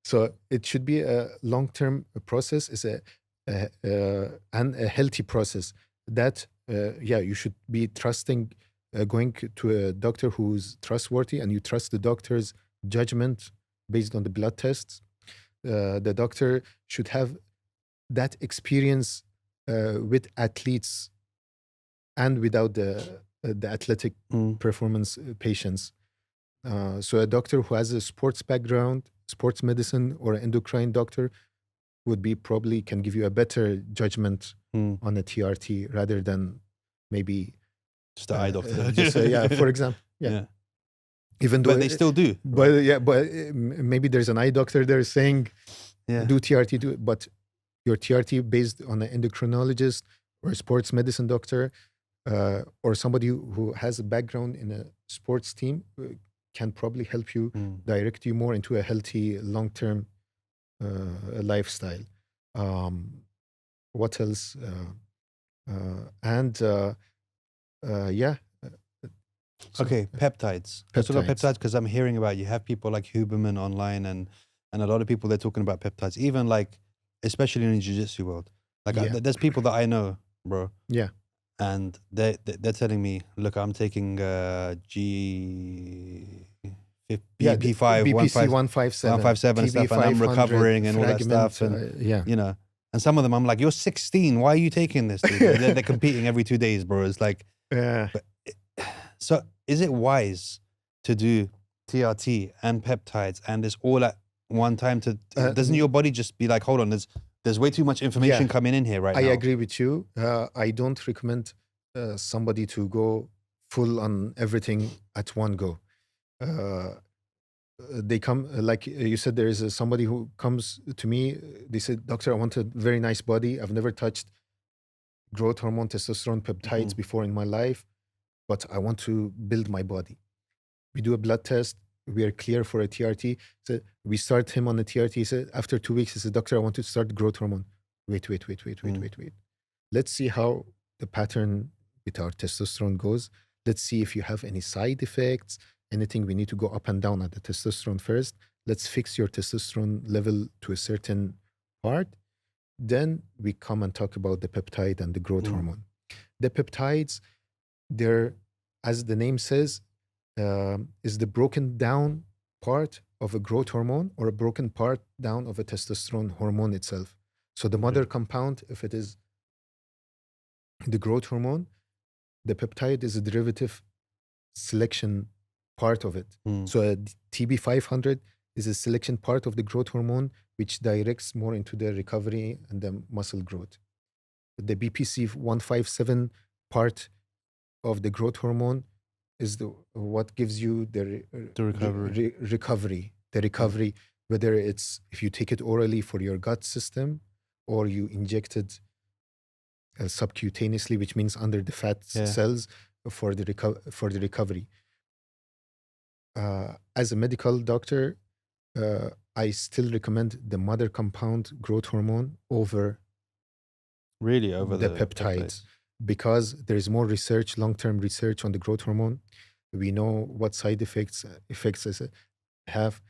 So it should be a long-term process, is and a healthy process that yeah, you should be trusting, going to a doctor who's trustworthy, and you trust the doctor's judgment based on the blood tests. The doctor should have that experience with athletes and without the athletic Mm. performance patients. So a doctor who has a sports background, sports medicine, or endocrine doctor would be probably can give you a better judgment Mm. on a TRT rather than maybe Just the eye doctor. just yeah, for example, yeah. Yeah. Even though, But they still do. but yeah, but maybe there's an eye doctor there saying Yeah. do TRT, but your TRT based on an endocrinologist or a sports medicine doctor or somebody who has a background in a sports team can probably help you Mm. direct you more into a healthy long-term lifestyle. What else? And yeah, so, Okay, peptides. Let's talk about peptides. peptides because I'm hearing about you have people like Huberman online and a lot of people they're talking about peptides, even like especially in the jiu-jitsu world. Like Yeah. there's people that I know, bro. Yeah. And they're telling me, look, I'm taking Yeah, BP5, BPC 157, 157 and stuff, and I'm recovering and all that stuff. And yeah, you know, and some of them I'm like, you're 16, why are you taking this, dude? they're competing every 2 days, bro. It's like, yeah. so is it wise to do TRT and peptides and this all at one time? Doesn't your body just be like, hold on, there's way too much information coming in here right now? I agree with you. I don't recommend somebody to go full on everything at one go. They come, like you said, there is somebody who comes to me. They said, "Doctor, I want a very nice body. I've never touched growth hormone, testosterone, peptides before in my life, but I want to build my body." We do a blood test. We are clear for a TRT. So we start him on the TRT. He said, after 2 weeks, he said, "Doctor, I want to start growth hormone." Wait. Let's see how the pattern with our testosterone goes. Let's see if you have any side effects, anything we need to go up and down at the testosterone first. Let's fix your testosterone level to a certain part. Then we come and talk about the peptide and the growth hormone. The peptides, they're, as the name says, is the broken down part of a growth hormone or a broken part down of a testosterone hormone itself. So the mother compound, if it is the growth hormone, the peptide is a derivative selection part of it. So a TB500 is a selection part of the growth hormone, which directs more into the recovery and the muscle growth. The BPC 157 part of the growth hormone is what gives you the recovery. The recovery, whether it's if you take it orally for your gut system or you inject it subcutaneously, which means under the fat cells for the recovery. As a medical doctor, I still recommend the mother compound growth hormone over the peptides. Because there is more research, long-term research on the growth hormone. We know what side effects have.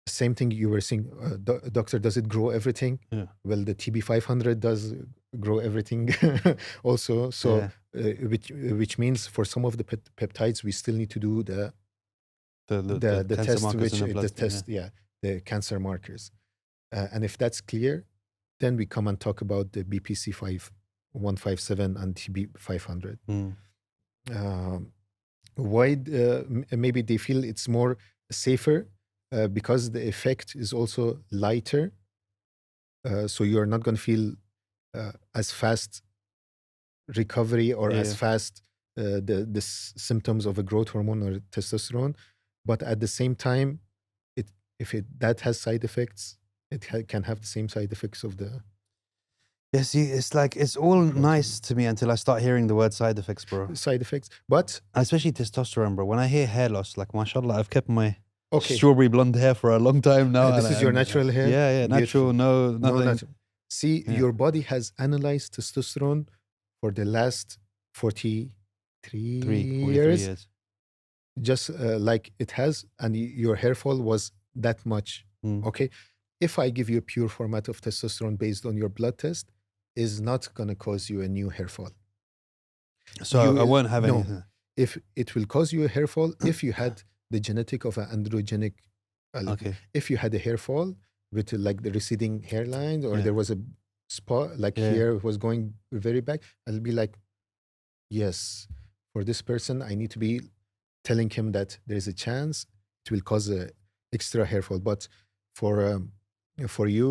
Same thing you were saying, doctor, does it grow everything? Yeah. Well, the TB500 does grow everything also. So, which means for some of the peptides, we still need to do the test, which the test, the cancer markers. And if that's clear, then we come and talk about the BPC 157 and TB500. Why? Maybe they feel it's more safer because the effect is also lighter. So you're not going to feel as fast recovery or as fast the symptoms of a growth hormone or testosterone. But at the same time, if that has side effects, it can have the same side effects of the... Yeah, see, it's like, it's all nice to me until I start hearing the word side effects, bro. Side effects, but... Especially testosterone, bro. When I hear hair loss, like, mashallah, I've kept my strawberry blonde hair for a long time now. This is your natural hair? Yeah, natural, nothing. No natural. See, your body has analyzed testosterone for the last 43 years. Just like it has, and your hair fall was that much Okay, if I give you a pure format of testosterone based on your blood test, is not going to cause you a new hair fall. So I won't have No, anything. if it will cause you a hair fall if you had the genetic of an androgenic, Okay. if you had a hair fall with like the receding hairline, or Yeah. there was a spot like Yeah. here was going very back, I'll be like, yes, for this person, I need to be telling him that there is a chance it will cause a extra hair fall. But for you,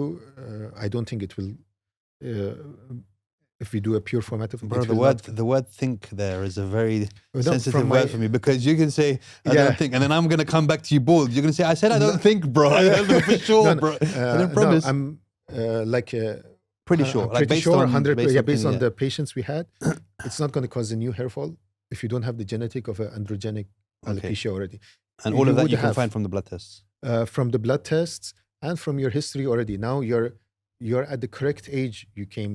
I don't think it will. Uh, if we do a pure format of Bro, it, will not. the word think there is a very No, sensitive from word my for me, because you can say I Yeah. don't think, and then I'm gonna come back to you bald. You're gonna say I said I don't No. think, bro. I don't know for sure, No, no, bro. I didn't no, promise. I'm like Pretty sure, I'm like pretty based sure, on 100. based Yeah, on based thing, on yeah. the patients we had, it's not going to cause a new hair fall if you don't have the genetic of an androgenic Okay. alopecia already. And all of that would you can have, find from the blood tests. from the blood tests and from your history already. Now you're at the correct age. You came,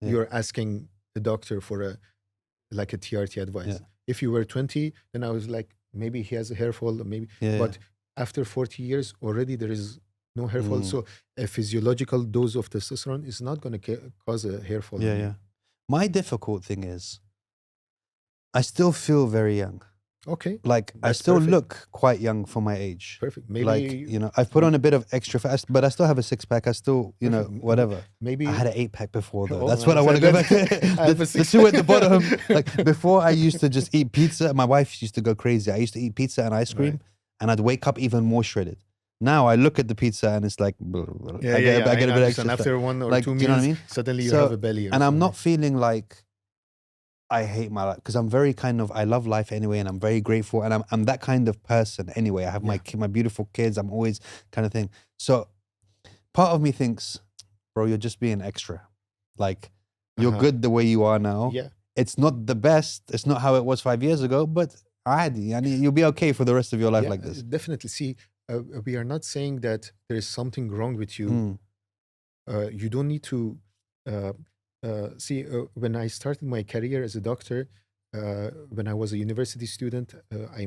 Yeah. you're asking the doctor for a like a TRT advice. Yeah. If you were 20, then I was like, maybe he has a hair fall, or maybe. Yeah. But after 40 years, already there is no hair fall. Mm. So a physiological dose of testosterone is not going to cause a hair fall. Yeah, in you. yeah. My difficult thing is I still feel very young. Okay, Like I That's still perfect. look quite young for my age. perfect. Maybe Like, you know, I've put on a bit of extra fat, but I still have a six pack. I still, you know, Perfect. whatever. maybe I had an 8-pack before though. Oh, That's what I want to go back to. I have a The six. two at the bottom. Like before, I used to just eat pizza. My wife used to go crazy. I used to eat pizza and ice cream, Right. and I'd wake up even more shredded. Now I look at the pizza and it's like, Yeah, I get a bit understand. extra. fat. After one or Like, two do you know what I meals, mean? suddenly you So- have a belly. Or And I'm something. not feeling like I hate my life, because I'm very kind of, I love life anyway, and I'm very grateful, and I'm that kind of person anyway. I have my beautiful kids. I'm always kind of thing. So part of me thinks, bro, you're just being extra. Like you're Uh-huh. good the way you are now. Yeah. It's not the best. It's not how it was 5 years ago, but عادي. يعني you'll be okay for the rest of your life Yeah, like this. Definitely. See, we are not saying that there is something wrong with you. Mm. You don't need to see. When I started my career as a doctor, when I was a university student, we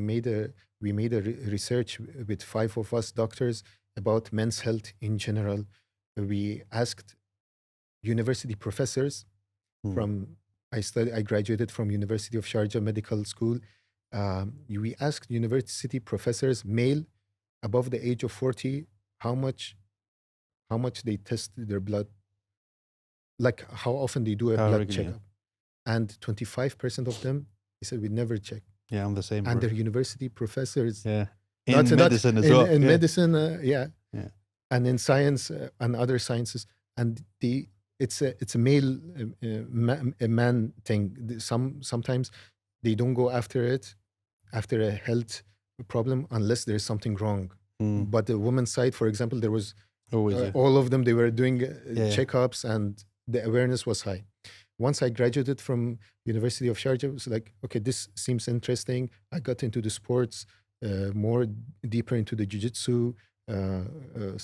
made a research with 5 of us doctors about men's health in general. We asked university professors Mm. from I graduated from University of Sharjah Medical School. We asked university professors, male above the age of 40, how much they test their blood, like how often they do a How blood regularly, checkup. And 25% of them, they said we never check. Yeah, I'm the same. And bro. they're university professors. Yeah. In Not- medicine as in, well. In Yeah. medicine, yeah. Yeah. And in science and other sciences. And it's a male, a man thing. Sometimes they don't go after it, after a health problem, unless there's something wrong. Mm. But the woman's side, for example, there was Always. Yeah. all of them, they were doing Yeah. checkups, and the awareness was high. Once I graduated from University of Sharjah, it was like, okay, this seems interesting. I got into the sports, more deeper into the jiu-jitsu,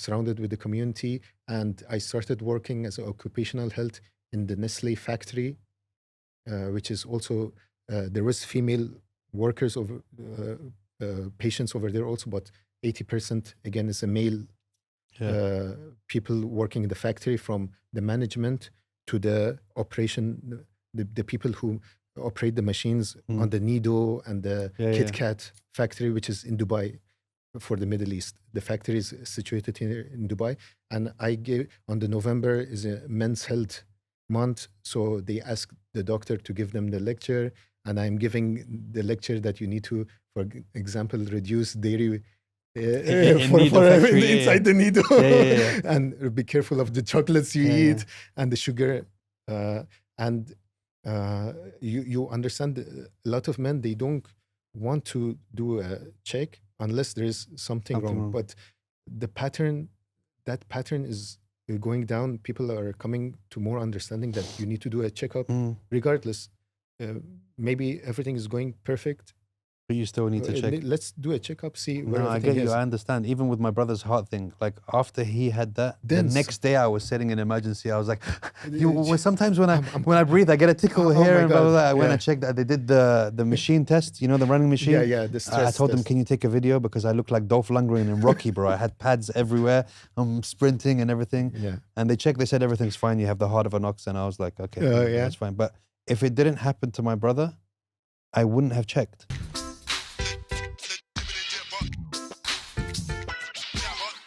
surrounded with the community, and I started working as an occupational health in the Nestle factory, which is also there was female workers over patients over there also, but 80% again is a male Yeah. people working in the factory, from the management to the operation, the people who operate the machines on the Nido and the Yeah, Kit yeah. Kat factory, which is in Dubai for the Middle East. The factory is situated here in Dubai. And I gave, on the November is a men's health month. So they asked the doctor to give them the lecture. And I'm giving the lecture that you need to, for example, reduce dairy In Nido factory, yeah, inside the Nido. Yeah. And be careful of the chocolates you Yeah, eat and the sugar. And you understand a lot of men, they don't want to do a check unless there is something wrong. But the pattern, that pattern is going down. People are coming to more understanding that you need to do a checkup regardless. Maybe everything is going perfect, But you still need to check. Let's do a checkup, see where No, I everything get you. is. I understand. Even with my brother's heart thing, like after he had that, Then the next day I was sitting in emergency. I was like, Uh, sometimes when I breathe, I get a tickle Oh here my and blah blah God, blah. When I yeah. checked that, they did the machine test. You know, the running machine. Yeah, the I stress told them, test. can you take a video because I look like Dolph Lundgren in Rocky, bro. I had pads everywhere. I'm sprinting and everything. Yeah. And they checked. They said everything's fine. You have the heart of an ox. And I was like, okay, Yeah. that's fine. But if it didn't happen to my brother, I wouldn't have checked.